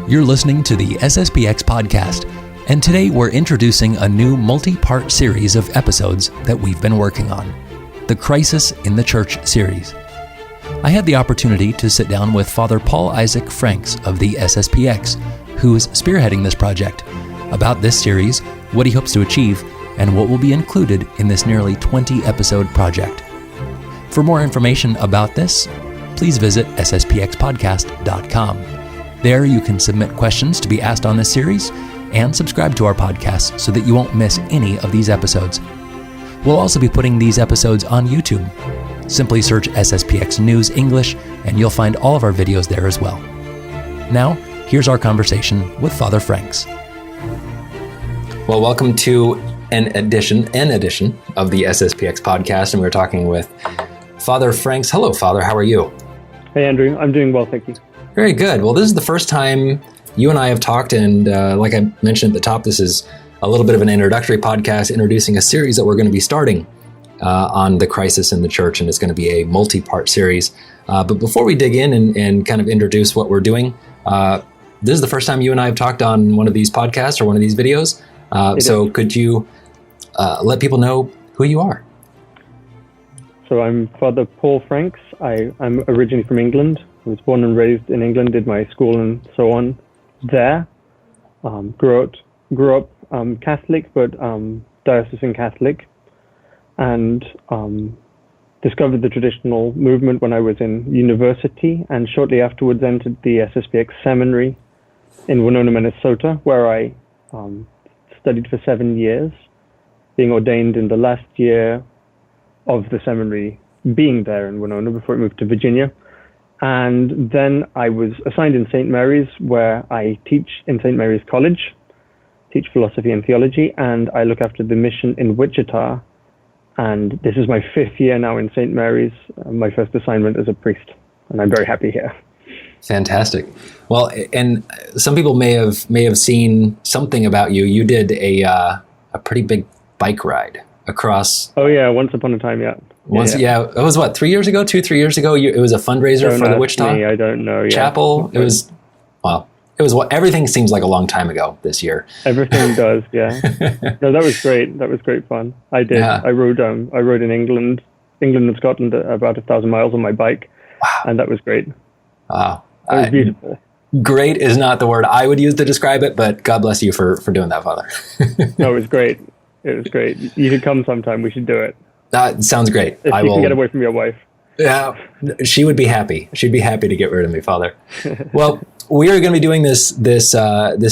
You're listening to the SSPX Podcast, and today we're introducing a new multi-part series of episodes that we've been working on, the Crisis in the Church series. I had the opportunity to sit down with Father Paul Isaac Franks of the SSPX, who is spearheading this project, about this series, what he hopes to achieve, and what will be included in this nearly 20-episode project. For more information about this, please visit sspxpodcast.com. There you can submit questions to be asked on this series and subscribe to our podcast so that you won't miss any of these episodes. We'll also be putting these episodes on YouTube. Simply search SSPX News English and you'll find all of our videos there as well. Now, here's our conversation with Father Franks. Well, welcome to an edition of the SSPX Podcast, and we're talking with Father Franks. Hello, Father. How are you? Hey, Andrew. I'm doing well, thank you. Very good. Well, this is the first time you and I have talked, and like I mentioned at the top, this is a little bit of an introductory podcast introducing a series that we're going to be starting on the crisis in the church, and it's going to be a multi-part series. But before we dig in and kind of introduce what we're doing, this is the first time you and I have talked on one of these podcasts or one of these videos. So could you let people know who you are? So I'm Father Paul Franks. I'm originally from England. I was born and raised in England, did my school and so on there. Grew up Catholic, but diocesan Catholic, and discovered the traditional movement when I was in university, and shortly afterwards entered the SSPX seminary in Winona, Minnesota, where I studied for 7 years, being ordained in the last year of the seminary being there in Winona before I moved to Virginia. And then I was assigned in St. Mary's, where I teach in St. Mary's College, teach philosophy and theology, and I look after the mission in Wichita. And this is my 5th year now in St. Mary's, my first assignment as a priest, and I'm very happy here. Fantastic. Well, and some people may have seen something about you. You did a pretty big bike ride across. Oh yeah, once upon a time, yeah. It was what, 3 years ago, 3 years ago? It was a fundraiser for the Wichita I don't know. Yeah. Chapel. It was what everything seems like a long time ago this year. Everything does, yeah. No, that was great. That was great fun. I did. Yeah. I rode in England and Scotland about 1,000 miles on my bike. Wow. And that was great. Wow. It was beautiful. Great is not the word I would use to describe it, but God bless you for doing that, Father. No, it was great. It was great. You should come sometime. We should do it. That sounds great. If you can get away from your wife. Yeah, she would be happy. She'd be happy to get rid of me, Father. Well, we are going to be doing this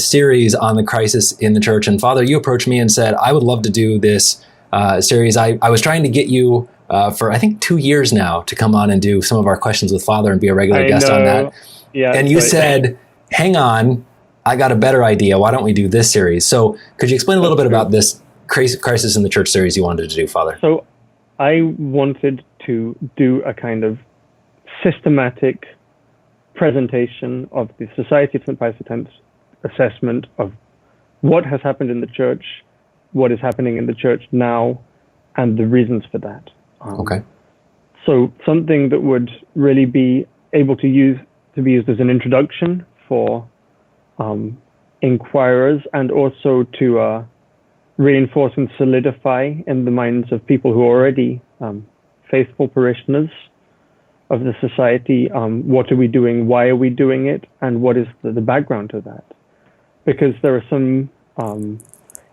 series on the crisis in the church. And Father, you approached me and said, I would love to do this series. I was trying to get you for, I think, 2 years now to come on and do some of our questions with Father and be a regular guest on that. Yeah, and you said, hang on, I got a better idea. Why don't we do this series? So could you explain a little bit about this crisis in the church series you wanted to do, Father? So I wanted to do a kind of systematic presentation of the Society of St. Pius X's assessment of what has happened in the church, what is happening in the church now, and the reasons for that. Okay. So something that would really be able to be used as an introduction for inquirers, and also to reinforce and solidify in the minds of people who are already faithful parishioners of the society, what are we doing, why are we doing it, and what is the background to that. Because there are some,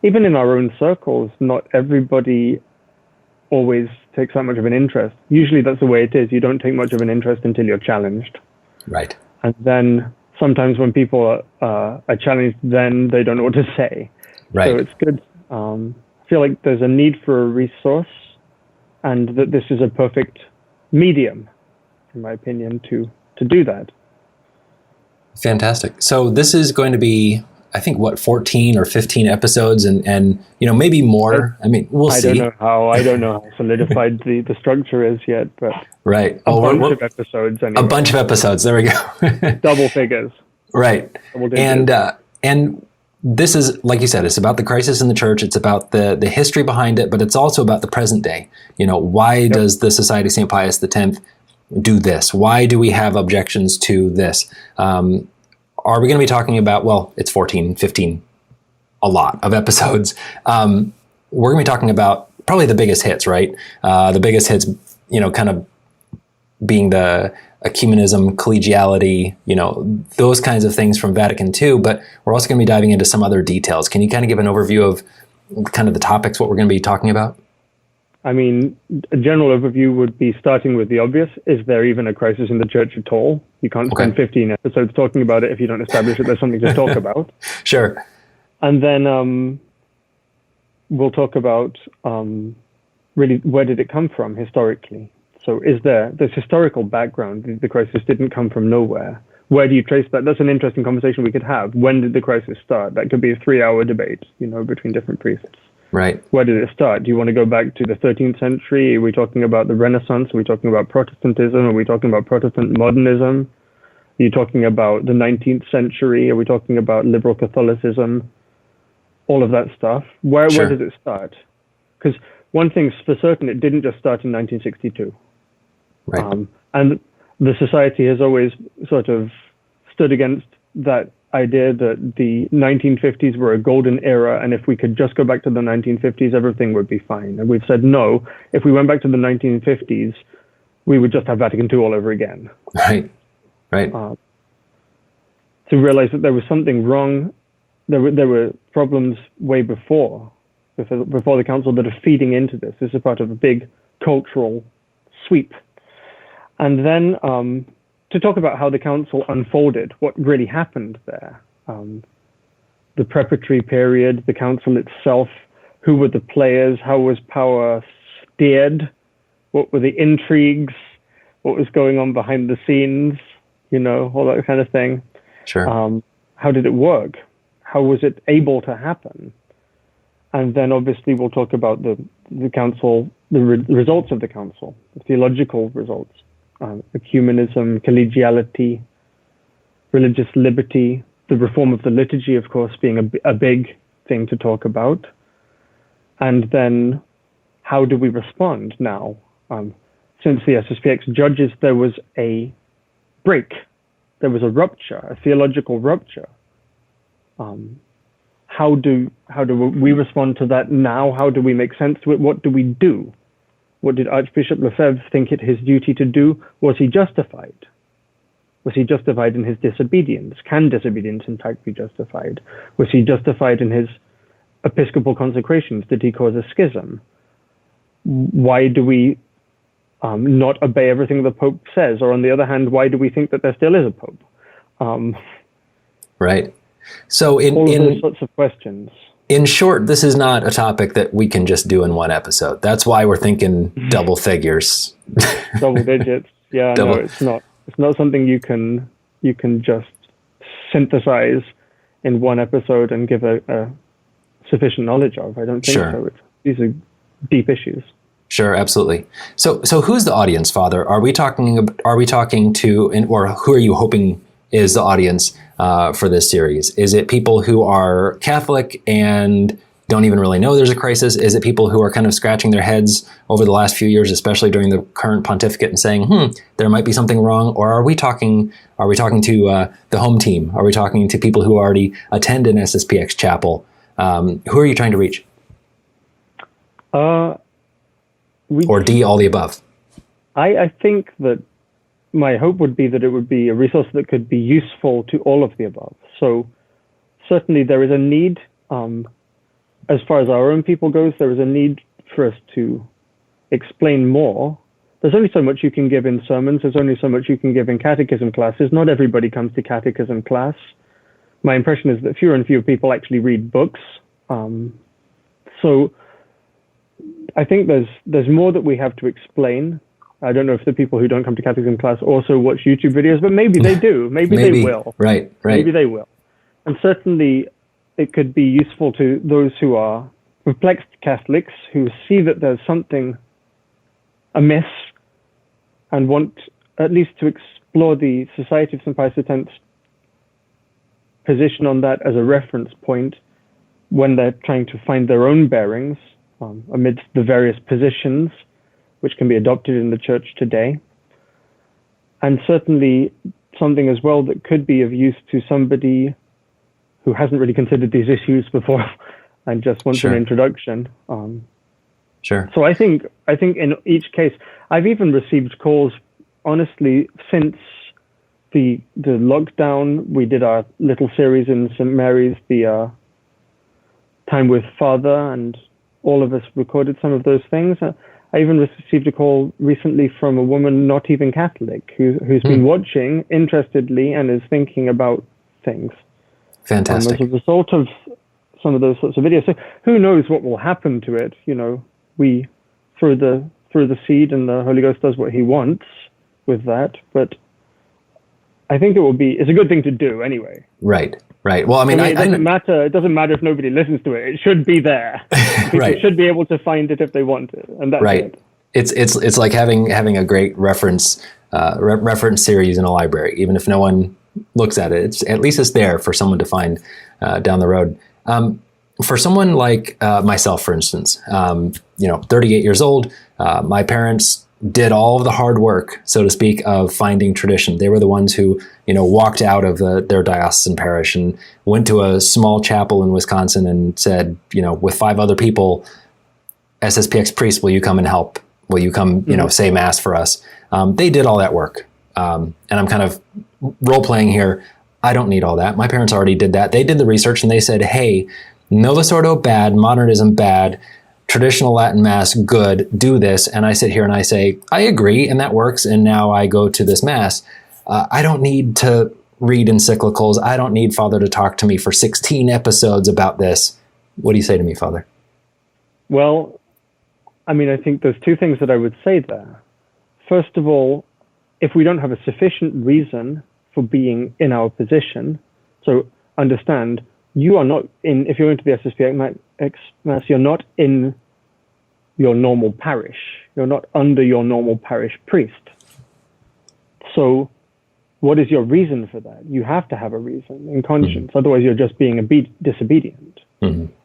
even in our own circles, not everybody always takes that much of an interest. Usually that's the way it is. You don't take much of an interest until you're challenged. Right. And then sometimes when people are challenged, then they don't know what to say. Right. So it's good. I feel like there's a need for a resource, and that this is a perfect medium, in my opinion, to do that. Fantastic. So this is going to be, I think, 14 or 15 episodes, and maybe more. We'll see. I don't know how solidified the structure is yet, but right. A bunch of episodes. Anyway. A bunch of episodes. There we go. Double figures. Right. And this is, like you said, it's about the crisis in the church. It's about the history behind it, but it's also about the present day. Why does the Society of St. Pius X do this? Why do we have objections to this? are we going to be talking about, well, it's 14, 15, a lot of episodes. We're going to be talking about probably the biggest hits, right? The biggest hits, kind of being the ecumenism, collegiality, those kinds of things from Vatican II, but we're also going to be diving into some other details. Can you kind of give an overview of kind of the topics, what we're going to be talking about? I mean, a general overview would be starting with the obvious. Is there even a crisis in the church at all? You can't spend 15 episodes talking about it if you don't establish that there's something to talk about. Sure. And then we'll talk about really where did it come from historically? So is there's historical background? The crisis didn't come from nowhere. Where do you trace that? That's an interesting conversation we could have. When did the crisis start? That could be a 3-hour debate, between different priests. Right. Where did it start? Do you want to go back to the 13th century? Are we talking about the Renaissance? Are we talking about Protestantism? Are we talking about Protestant modernism? Are you talking about the 19th century? Are we talking about liberal Catholicism? All of that stuff. Where did it start? Because one thing's for certain, it didn't just start in 1962. Right. And the society has always sort of stood against that idea that the 1950s were a golden era, and if we could just go back to the 1950s, everything would be fine. And we've said, no, if we went back to the 1950s, we would just have Vatican II all over again. Right. To realize that there was something wrong, there were problems way before the council that are feeding into this. This is part of a big cultural sweep. And then to talk about how the council unfolded, what really happened there, the preparatory period, the council itself, who were the players, how was power steered, what were the intrigues, what was going on behind the scenes, all that kind of thing. Sure. How did it work? How was it able to happen? And then obviously we'll talk about the council, the results of the council, the theological results. Ecumenism, collegiality, religious liberty, the reform of the liturgy, of course, being a big thing to talk about. And then how do we respond now? Since the SSPX judges, there was a break. There was a rupture, a theological rupture. How do we respond to that now? How do we make sense to it? What do we do? What did Archbishop Lefebvre think it his duty to do? Was he justified? Was he justified in his disobedience? Can disobedience in fact be justified? Was he justified in his episcopal consecrations? Did he cause a schism? Why do we not obey everything the Pope says? Or on the other hand, why do we think that there still is a Pope? Right. So all of those sorts of questions. In short, this is not a topic that we can just do in one episode. That's why we're thinking double figures. Double digits. Yeah, no, it's not. It's not something you can just synthesize in one episode and give a sufficient knowledge of. I don't think so. These are deep issues. Sure, absolutely. So who's the audience, Father? Are we talking to, or who are you hoping is the audience for this series? Is it people who are Catholic and don't even really know there's a crisis? Is it people who are kind of scratching their heads over the last few years, especially during the current pontificate, and saying, there might be something wrong? Or are we talking to the home team? Are we talking to people who already attend an SSPX chapel? Who are you trying to reach? Or D, all the above? I think that my hope would be that it would be a resource that could be useful to all of the above. So certainly there is a need, as far as our own people goes, there is a need for us to explain more. There's only so much you can give in sermons. There's only so much you can give in catechism classes. Not everybody comes to catechism class. My impression is that fewer and fewer people actually read books. So I think there's more that we have to explain. I don't know if the people who don't come to catechism class also watch YouTube videos, but maybe they do. Maybe they will. Right. Maybe they will. And certainly it could be useful to those who are perplexed Catholics who see that there's something amiss and want at least to explore the Society of St. Pius X's position on that as a reference point when they're trying to find their own bearings amidst the various positions which can be adopted in the church today. And certainly something as well that could be of use to somebody who hasn't really considered these issues before and just wants an introduction. Sure. So I think in each case, I've even received calls, honestly, since the lockdown. We did our little series in St. Mary's, the Time with Father, and all of us recorded some of those things. I even received a call recently from a woman not even Catholic who's been watching interestedly and is thinking about things. Fantastic. As a result of some of those sorts of videos. So who knows what will happen to it? You know, we through the seed, and the Holy Ghost does what he wants with that. But I think it's a good thing to do anyway. Right. Well, I mean, it doesn't matter. It doesn't matter if nobody listens to it. It should be there. People should be able to find it if they want it, and that's it. It's like having a great reference series in a library. Even if no one looks at it, at least it's there for someone to find down the road. For someone like myself, for instance, 38 years old, my parents did all of the hard work, so to speak, of finding tradition. They were the ones who, walked out of their diocesan parish and went to a small chapel in Wisconsin and said, with 5 other people, SSPX priest, will you come and help? Will you come, say mass for us? They did all that work. And I'm kind of role playing here. I don't need all that. My parents already did that. They did the research and they said, hey, Novus Ordo bad, modernism bad, traditional Latin Mass, good, do this. And I sit here and I say, I agree, and that works. And now I go to this Mass. I don't need to read encyclicals. I don't need Father to talk to me for 16 episodes about this. What do you say to me, Father? Well, I mean, I think there's 2 things that I would say there. First of all, if we don't have a sufficient reason for being in our position, so understand, you are not in, if you're into the SSPX Mass, you're not in your normal parish. You're not under your normal parish priest. So what is your reason for that? You have to have a reason in conscience. Otherwise, you're just being disobedient.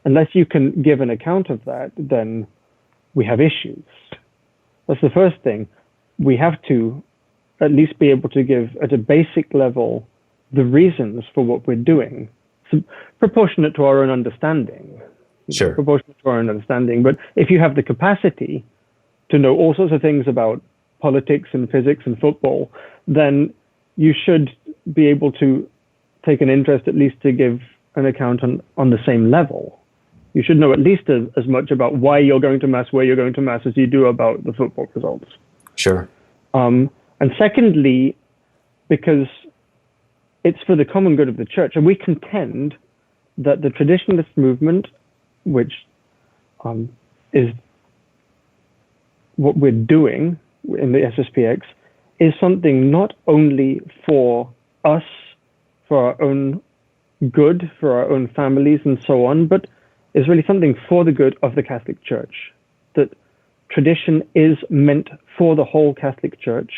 Unless you can give an account of that, then we have issues. That's the first thing. We have to at least be able to give, at a basic level, the reasons for what we're doing. So proportionate to our own understanding. Sure. Proportionate to our own understanding. But if you have the capacity to know all sorts of things about politics and physics and football, then you should be able to take an interest, at least to give an account on the same level. You should know at least as much about why you're going to Mass, where you're going to Mass, as you do about the football results. Sure. And secondly, because it's for the common good of the Church, and we contend that the traditionalist movement, which is what we're doing in the SSPX, is something not only for us, for our own good, for our own families and so on, but is really something for the good of the Catholic Church. That tradition is meant for the whole Catholic Church,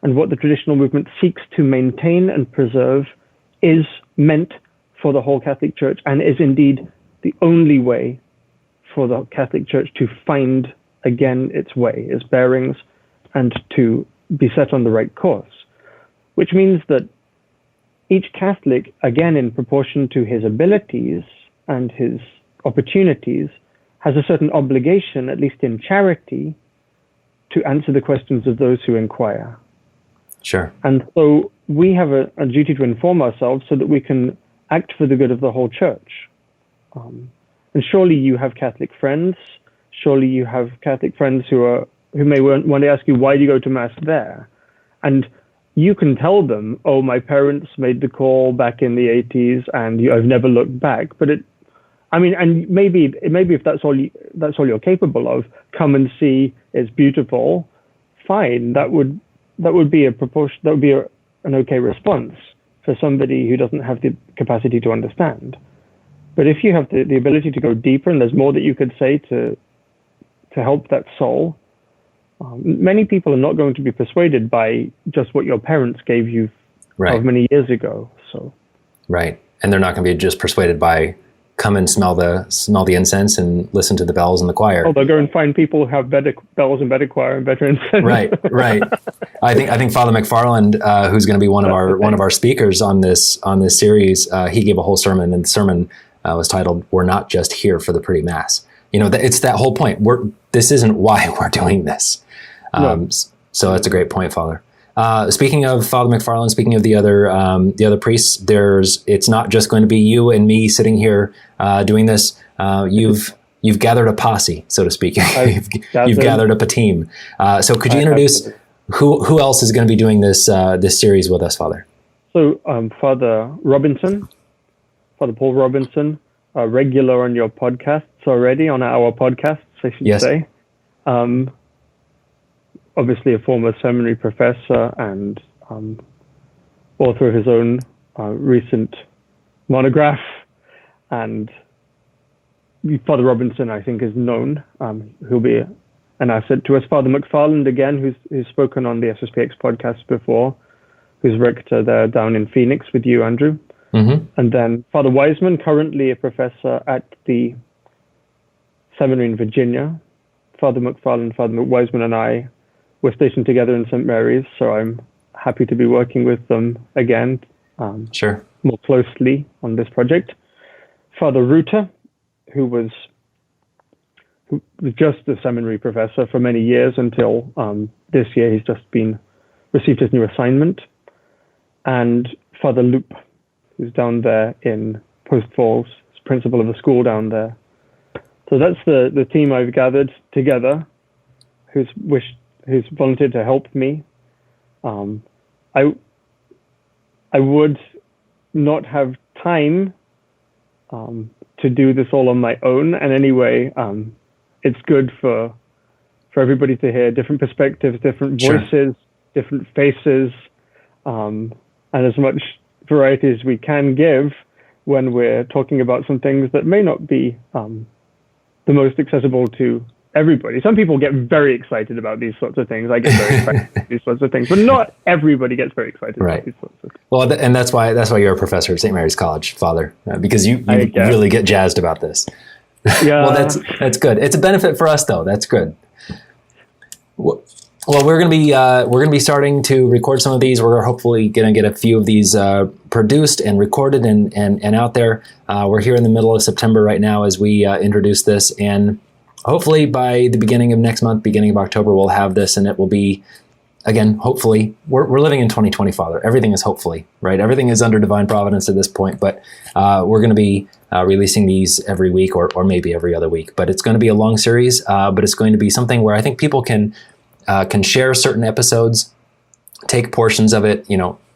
and what the traditional movement seeks to maintain and preserve is meant for the whole Catholic Church, and is indeed the only way for the Catholic Church to find again its way, its bearings, and to be set on the right course. Which means that each Catholic, again in proportion to his abilities and his opportunities, has a certain obligation, at least in charity, to answer the questions of those who inquire. Sure. And so we have a duty to inform ourselves so that we can act for the good of the whole Church. And surely you have Catholic friends. Surely you have Catholic friends who may want to ask you, why do you go to Mass there? And you can tell them, oh, my parents made the call back in the 80s and I've never looked back. But and maybe if that's all you're capable of, come and see, it's beautiful, fine. That would be an okay response for somebody who doesn't have the capacity to understand. But if you have the ability to go deeper, and there's more that you could say to help that soul, many people are not going to be persuaded by just what your parents gave you right. many years ago. So right, and they're not going to be just persuaded by come and smell the incense and listen to the bells and the choir. Oh, they'll go and find people who have better bells and better choir and better incense. Right. I think Father McFarland, who's going to be one of our speakers on this series, he gave a whole sermon, and the sermon was titled "We're Not Just Here for the Pretty Mass." It's that whole point. This isn't why we're doing this. No. So that's a great point, Father. Speaking of Father McFarland, speaking of the other priests, it's not just going to be you and me sitting here doing this. You've gathered a posse, so to speak. You've gathered up a team. So could you introduce who else is going to be doing this series with us, Father? So Father Paul Robinson, a regular on your podcasts already, on our podcasts, I should say. Obviously a former seminary professor and author of his own recent monograph. And Father Robinson, I think, is known. He'll be an asset to us. Father McFarland, again, who's spoken on the SSPX podcast before, who's rector there down in Phoenix with you, Andrew. Mm-hmm. And then Father Wiseman, currently a professor at the seminary in Virginia. Father McFarland, Father Wiseman, and I were stationed together in St. Mary's, so I'm happy to be working with them again, more closely on this project. Father Reuter, who was just a seminary professor for many years until this year. He's just received his new assignment. And Father Loop, who's down there in Post Falls, principal of the school down there. So that's the team I've gathered together, who's volunteered to help me. I would not have time to do this all on my own, and anyway, it's good for everybody to hear different perspectives, different voices, different faces, and as much variety as we can give when we're talking about some things that may not be the most accessible to everybody. Some people get very excited about these sorts of things. I get very excited about these sorts of things, but not everybody gets very excited about these sorts of things. Well, and that's why you're a professor at St. Mary's College, Father, because you really get jazzed about this. Yeah. Well, that's good. It's a benefit for us, though. That's good. Well, we're gonna be starting to record some of these. We're hopefully gonna get a few of these produced and recorded and out there. We're here in the middle of September right now as we introduce this, and hopefully by the beginning of next month, beginning of October, we'll have this, and it will be, again, hopefully, we're living in 2020, Father. Everything is hopefully, right? Everything is under divine providence at this point, but we're going to be releasing these every week or maybe every other week. But it's going to be a long series, but it's going to be something where I think people can share certain episodes, take portions of it,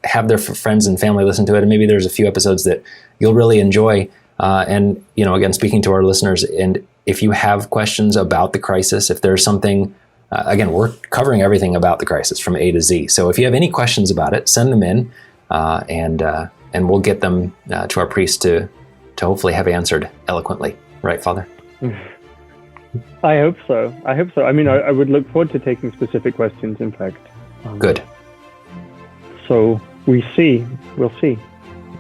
have their friends and family listen to it, and maybe there's a few episodes that you'll really enjoy. And, again, speaking to our listeners, and if you have questions about the crisis, if there's something, again, we're covering everything about the crisis from A to Z. So if you have any questions about it, send them in, and we'll get them to our priest to hopefully have answered eloquently. Right, Father? I hope so. I mean, I would look forward to taking specific questions, in fact. Good. So we'll see.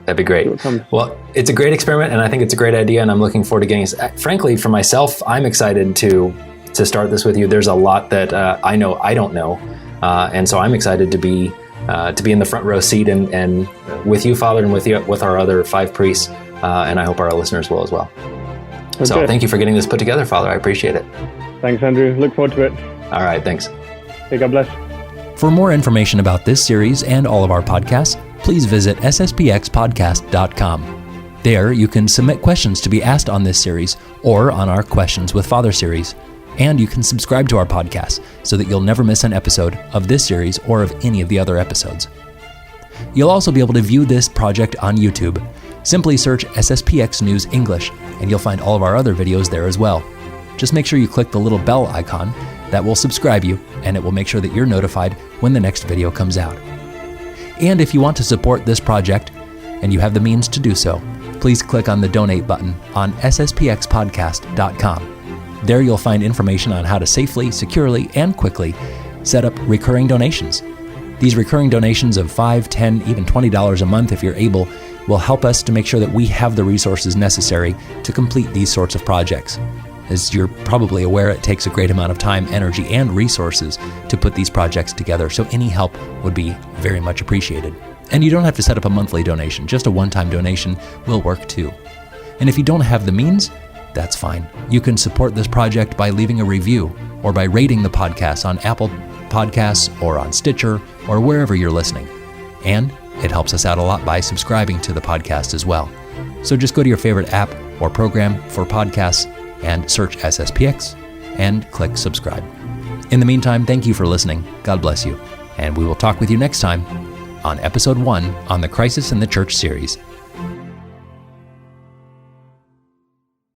That'd be great. Well, it's a great experiment, and I think it's a great idea, and I'm looking forward to getting it. Frankly, for myself, I'm excited to start this with you. There's a lot that I know I don't know, and so I'm excited to be in the front row seat and with you, Father, and with our other 5 priests, and I hope our listeners will as well. Okay. So thank you for getting this put together, Father. I appreciate it. Thanks, Andrew. Look forward to it. All right, thanks. Hey, God bless. For more information about this series and all of our podcasts, please visit sspxpodcast.com. There, you can submit questions to be asked on this series or on our Questions with Father series. And you can subscribe to our podcast so that you'll never miss an episode of this series or of any of the other episodes. You'll also be able to view this project on YouTube. Simply search SSPX News English, and you'll find all of our other videos there as well. Just make sure you click the little bell icon. That will subscribe you, and it will make sure that you're notified when the next video comes out. And if you want to support this project, and you have the means to do so, please click on the donate button on sspxpodcast.com. There you'll find information on how to safely, securely, and quickly set up recurring donations. These recurring donations of $5, $10, even $20 a month, if you're able, will help us to make sure that we have the resources necessary to complete these sorts of projects. As you're probably aware, it takes a great amount of time, energy, and resources to put these projects together, so any help would be very much appreciated. And you don't have to set up a monthly donation. Just a one-time donation will work too. And if you don't have the means, that's fine. You can support this project by leaving a review or by rating the podcast on Apple Podcasts or on Stitcher or wherever you're listening. And it helps us out a lot by subscribing to the podcast as well. So just go to your favorite app or program for podcasts and search SSPX and click subscribe. In the meantime, thank you for listening. God bless you. And we will talk with you next time on episode 1 on the Crisis in the Church series.